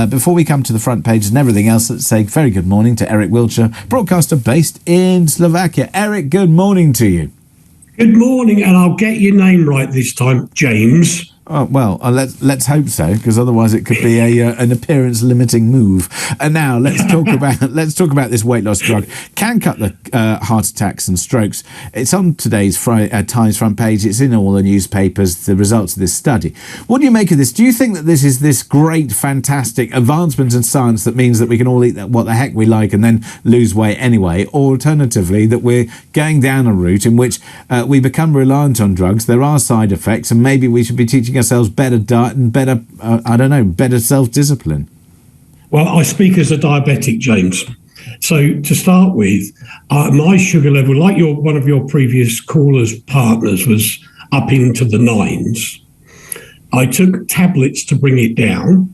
before we come to the front pages and everything else, let's say very good morning to Eric Wiltsher, broadcaster based in Slovakia. Eric, good morning to you. Good morning, and I'll get your name right this time, James. Oh, well, let's hope so, because otherwise it could be an appearance limiting move. And now let's talk about this weight loss drug. Can cut the heart attacks and strokes. It's on today's Times front page. It's in all the newspapers. The results of this study. What do you make of this? Do you think that this is this great, fantastic advancement in science that means that we can all eat what the heck we like and then lose weight anyway? Or alternatively, that we're going down a route in which we become reliant on drugs. There are side effects, and maybe we should be teaching ourselves better diet and better, better self-discipline? Well, I speak as a diabetic, James. So to start with, my sugar level, like one of your previous callers' partners, was up into the 9s. I took tablets to bring it down,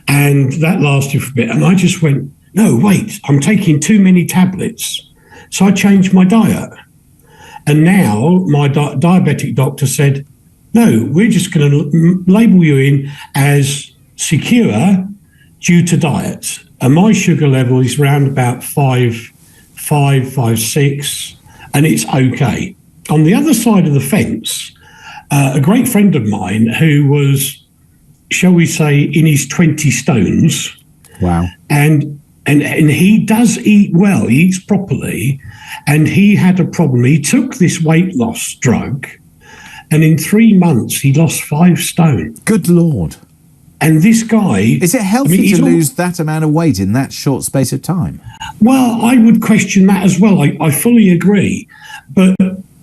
and that lasted for a bit. And I just went, no, wait, I'm taking too many tablets. So I changed my diet. And now my diabetic doctor said, no, we're just going to label you in as secure due to diet. And my sugar level is around about 5, 6, and it's okay. On the other side of the fence, a great friend of mine who was, shall we say, in his 20 stones. Wow. And he does eat well, he eats properly, and he had a problem. He took this weight loss drug, and in 3 months, he lost 5 stone. Good Lord. And this guy... Is it healthy to lose that amount of weight in that short space of time? Well, I would question that as well. I fully agree. But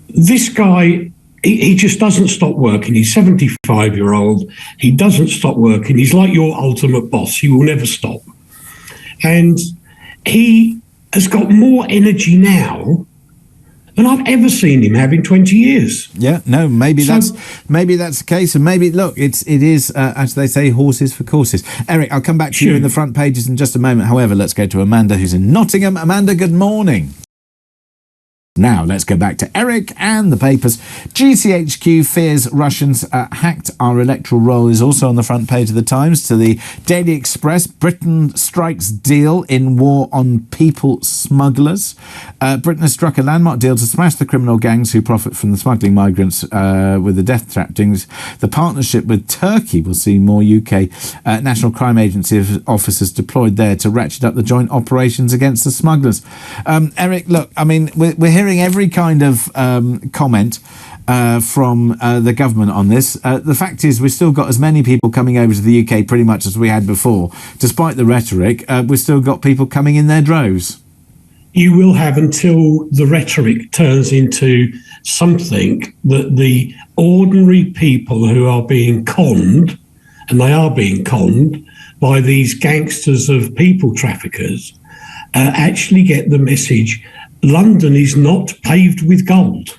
this guy, he just doesn't stop working. He's 75-year-old. He doesn't stop working. He's like your ultimate boss. He will never stop. And he has got more energy now than I've ever seen him have in 20 years. Yeah, no, maybe that's the case, and maybe look, it is as they say, horses for courses. Eric, I'll come back to you in the front pages in just a moment. However, let's go to Amanda, who's in Nottingham. Amanda, good morning. Now, let's go back to Eric and the papers. GCHQ fears Russians hacked our electoral roll is also on the front page of the Times. To the Daily Express, Britain strikes deal in war on people smugglers. Britain has struck a landmark deal to smash the criminal gangs who profit from the smuggling migrants with the death trappings. The partnership with Turkey will see more UK National Crime Agency officers deployed there to ratchet up the joint operations against the smugglers. Eric, look, I mean, we're hearing every kind of comment from the government on this. The fact is, we've still got as many people coming over to the UK pretty much as we had before. Despite the rhetoric, we've still got people coming in their droves. You will have until the rhetoric turns into something that the ordinary people who are being conned, and they are being conned by these gangsters of people traffickers, actually get the message. London is not paved with gold.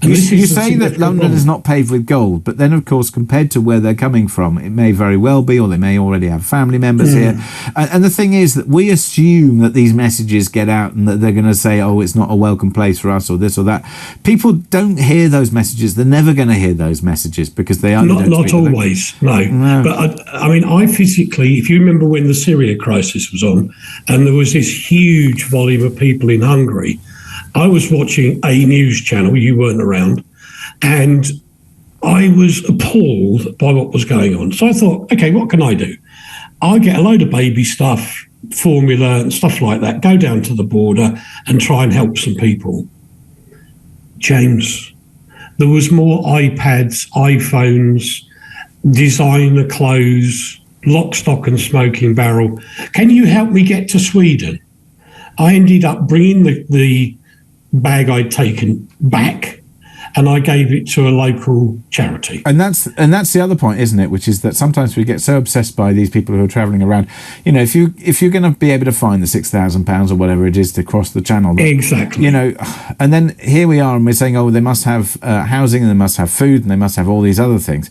And you say that London is not paved with gold, but then, of course, compared to where they're coming from, it may very well be, or they may already have family members here. And the thing is that we assume that these messages get out and that they're going to say, oh, it's not a welcome place for us, or this or that. People don't hear those messages. They're never going to hear those messages because they are not always. No. But I mean, I physically, if you remember when the Syria crisis was on, and there was this huge volume of people in Hungary, I was watching a news channel, you weren't around, and I was appalled by what was going on. So I thought, okay, what can I do? I'll get a load of baby stuff, formula and stuff like that, go down to the border and try and help some people. James, there was more iPads, iPhones, designer clothes, lock, stock and smoking barrel. Can you help me get to Sweden? I ended up bringing the bag I'd taken back, and I gave it to a local charity. And that's the other point, isn't it? Which is that sometimes we get so obsessed by these people who are travelling around. You know, if you're going to be able to find the £6,000 or whatever it is to cross the channel, exactly. You know, and then here we are, and we're saying, oh, they must have housing, and they must have food, and they must have all these other things.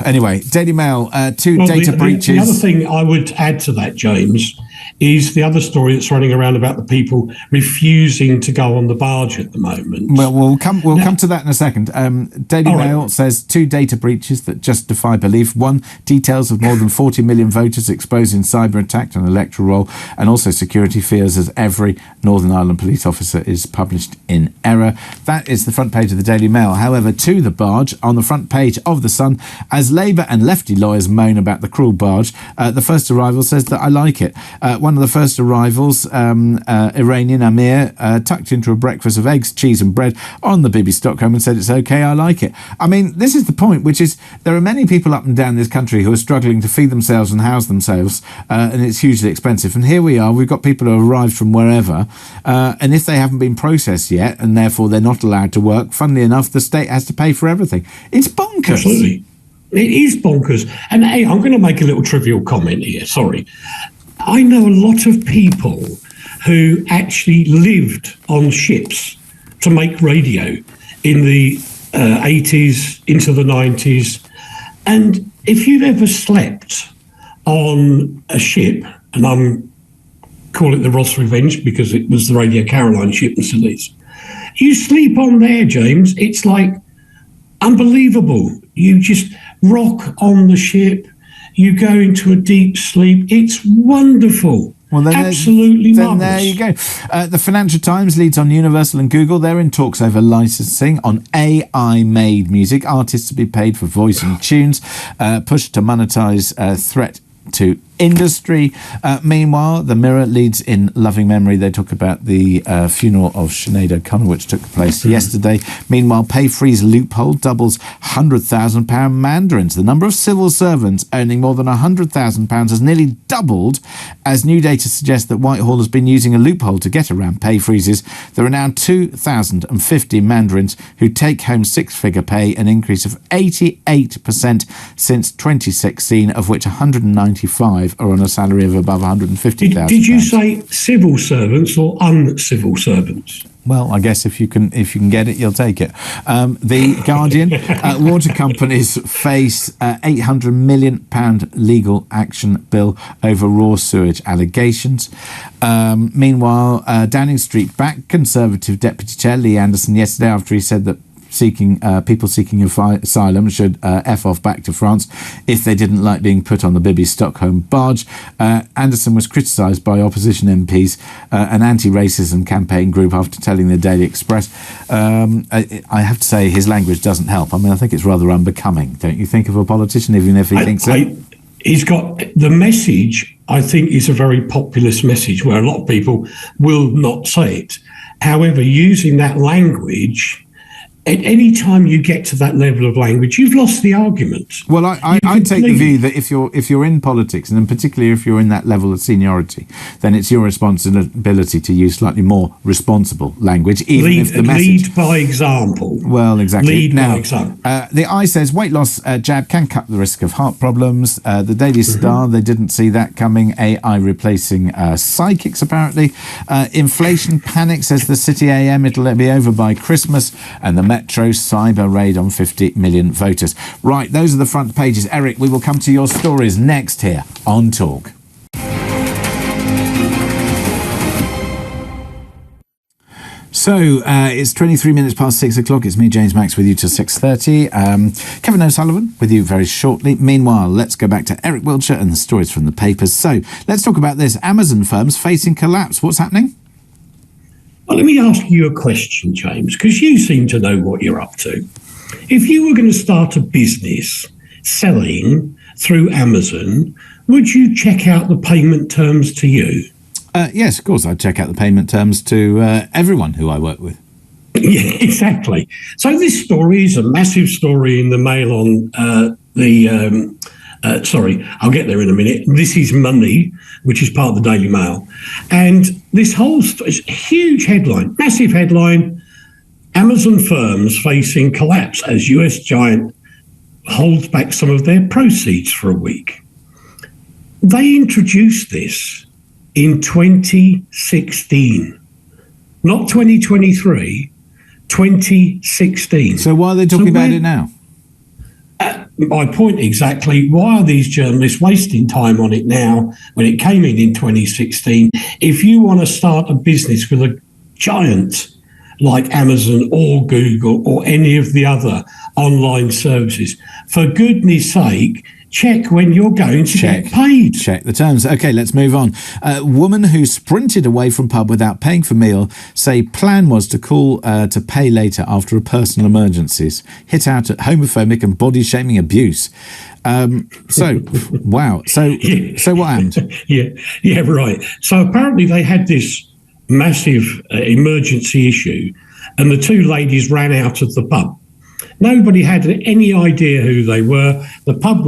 Anyway, Daily Mail, data breaches. The other thing I would add to that, James, is the other story that's running around about the people refusing to go on the barge at the moment. Well, we'll come to that in a second. Daily Mail says 2 data breaches that just defy belief. 1, details of more than 40 million voters exposed in cyber attack and electoral roll, and also security fears as every Northern Ireland police officer is published in error. That is the front page of the Daily Mail. However, to the barge on the front page of the Sun, as Labour and lefty lawyers moan about the cruel barge, the first arrival says that I like it. One of the first arrivals, Iranian Amir, tucked into a breakfast of eggs, cheese and bread on the Bibi Stockholm and said it's okay, I like it. I mean, this is the point, which is there are many people up and down this country who are struggling to feed themselves and house themselves, and it's hugely expensive. And here we are, we've got people who arrived from wherever, and if they haven't been processed yet, and therefore they're not allowed to work, funnily enough, the state has to pay for everything. It's bonkers. Absolutely. It is bonkers. And hey, I'm going to make a little trivial comment here. Sorry. I know a lot of people who actually lived on ships to make radio in the 80s into the 90s. And if you've ever slept on a ship, and I'm call it the Ross Revenge because it was the Radio Caroline ship in Scillies, you sleep on there, James. It's like unbelievable. You just rock on the ship. You go into a deep sleep. It's wonderful. Well, absolutely marvellous. There you go. The Financial Times leads on Universal and Google. They're in talks over licensing on AI-made music. Artists to be paid for voicing tunes. Push to monetize threat to industry. Meanwhile, the Mirror leads in loving memory. They talk about the funeral of Sinead O'Connor, which took place yesterday. Meanwhile, pay freeze loophole doubles £100,000 mandarins. The number of civil servants earning more than £100,000 has nearly doubled, as new data suggests that Whitehall has been using a loophole to get around pay freezes. There are now 2,050 mandarins who take home six-figure pay, an increase of 88% since 2016, of which 195 are on a salary of above £150,000. Did you say civil servants or uncivil servants? Well, I guess if you can get it, you'll take it. The Guardian, water companies face £800 million legal action bill over raw sewage allegations. Meanwhile, Downing Street backed Conservative Deputy Chair Lee Anderson yesterday after he said that people seeking asylum should F off back to France if they didn't like being put on the Bibi Stockholm barge. Anderson was criticised by opposition MPs, an anti-racism campaign group, after telling the Daily Express. I have to say his language doesn't help. I mean, I think it's rather unbecoming, don't you think, of a politician, even if he thinks so? He's got the message, I think, is a very populist message where a lot of people will not say it. However, using that language, at any time you get to that level of language, you've lost the argument. Well, I take the view that if you're in politics, and particularly if you're in that level of seniority, then it's your responsibility to use slightly more responsible language, even if the message... Lead by example. Well, exactly. Lead by example. The Eye says weight loss jab can cut the risk of heart problems. The Daily Star, they didn't see that coming. AI replacing psychics, apparently. Inflation panic, says the City AM. It'll be over by Christmas. And the Metro cyber raid on 50 million voters. Right, those are the front pages. Eric, we will come to your stories next here on Talk. So it's 23 minutes past 6 o'clock. It's me, James Max, with you till 6:30. Kevin O'Sullivan with you very shortly. Meanwhile, let's go back to Eric Wiltsher and the stories from the papers. So let's talk about this. Amazon firms facing collapse. What's happening? Well, let me ask you a question, James, because you seem to know what you're up to. If you were going to start a business selling through Amazon, would you check out the payment terms to you? Yes, of course. I'd check out the payment terms to everyone who I work with. Yeah, exactly. So this story is a massive story in the Mail on sorry, I'll get there in a minute. This is Money, which is part of the Daily Mail. And this whole is a huge headline, massive headline. Amazon firms facing collapse as US giant holds back some of their proceeds for a week. They introduced this in 2016, not 2023, 2016. So why are they talking about it now? my point exactly. Why are these journalists wasting time on it now when it came in 2016? If you want to start a business with a giant like Amazon or Google or any of the other online services, for goodness sake, check when you're going to get paid. Check the terms. Okay, let's move on. Woman who sprinted away from pub without paying for meal, say plan was to call to pay later after a personal emergencies. Hit out at homophobic and body-shaming abuse. Wow. So what happened? Yeah, right. So apparently they had this massive emergency issue, and the two ladies ran out of the pub. Nobody had any idea who they were. The pub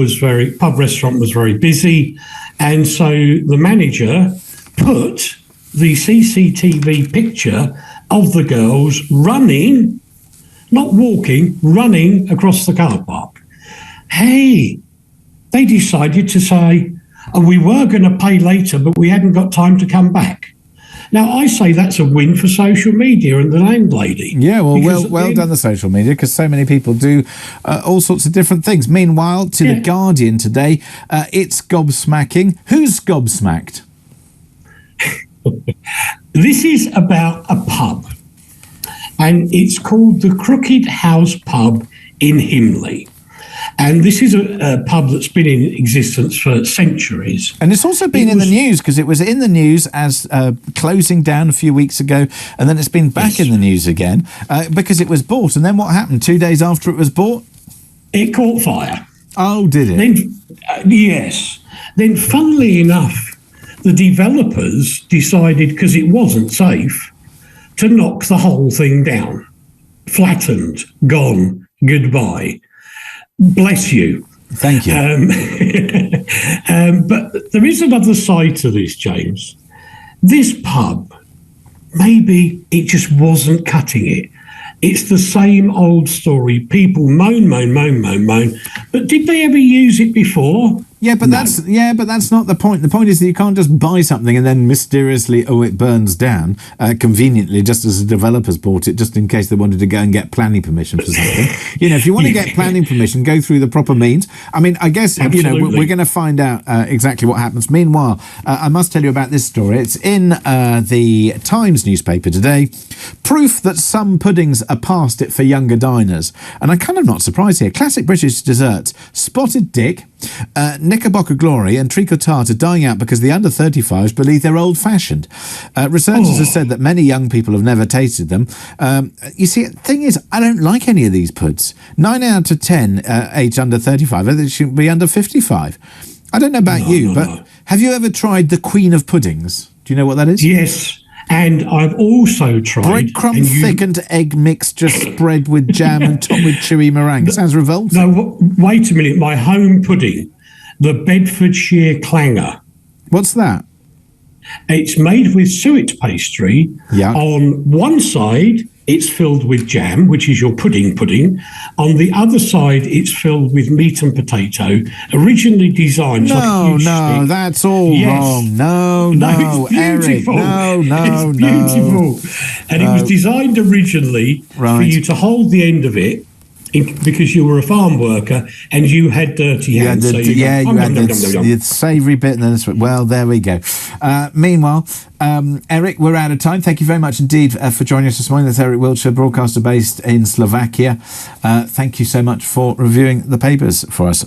restaurant was very busy, and so the manager put the CCTV picture of the girls running, not walking, running across the car park. Hey, they decided to say, we were going to pay later, but we hadn't got time to come back. Now, I say that's a win for social media and the landlady. Yeah, well done, the social media, because so many people do all sorts of different things. Meanwhile, to The Guardian today, it's gobsmacking. Who's gobsmacked? This is about a pub, and it's called the Crooked House Pub in Himley. And this is a pub that's been in existence for centuries. And it's also been in the news, because it was in the news as closing down a few weeks ago, and then it's been back in the news again because it was bought. And then what happened 2 days after it was bought? It caught fire. Oh, did it? Then, yes. Then, funnily enough, the developers decided, because it wasn't safe, to knock the whole thing down. Flattened, gone, goodbye. Bless you. Thank you. But there is another side to this, James. This pub, maybe it just wasn't cutting it. It's the same old story. People moan. But did they ever use it before? Yeah, but that's not the point. The point is that you can't just buy something and then mysteriously, it burns down conveniently, just as the developers bought it, just in case they wanted to go and get planning permission for something. If you want to get planning permission, go through the proper means. I mean, I guess Absolutely. we're going to find out exactly what happens. Meanwhile, I must tell you about this story. It's in the Times newspaper today. Proof that some puddings are past it for younger diners, and I'm kind of not surprised here. Classic British desserts: spotted dick, Knickerbocker Glory and Treacle Tart are dying out because the under-35s believe they're old-fashioned. Researchers have said that many young people have never tasted them. You see, the thing is, I don't like any of these puds. 9 out of 10 aged under 35, I think they should be under 55. I don't know about you, but have you ever tried the Queen of Puddings? Do you know what that is? Yes. And I've also tried... Breadcrumb thickened egg mixture spread with jam and topped with chewy meringue. It sounds revolting. No, wait a minute. My home pudding, the Bedfordshire Clanger. What's that? It's made with suet pastry. Yeah. On one side, it's filled with jam, which is your pudding. On the other side, it's filled with meat and potato, originally designed like a huge stick. That's all wrong. No, it's beautiful. Eric, It's beautiful. And it was designed originally for you to hold the end of it, because you were a farm worker and you had dirty hands. You had the savoury bit. And then well, there we go. Meanwhile, Eric, we're out of time. Thank you very much indeed for joining us this morning. That's Eric Wiltsher, broadcaster based in Slovakia. Thank you so much for reviewing the papers for us.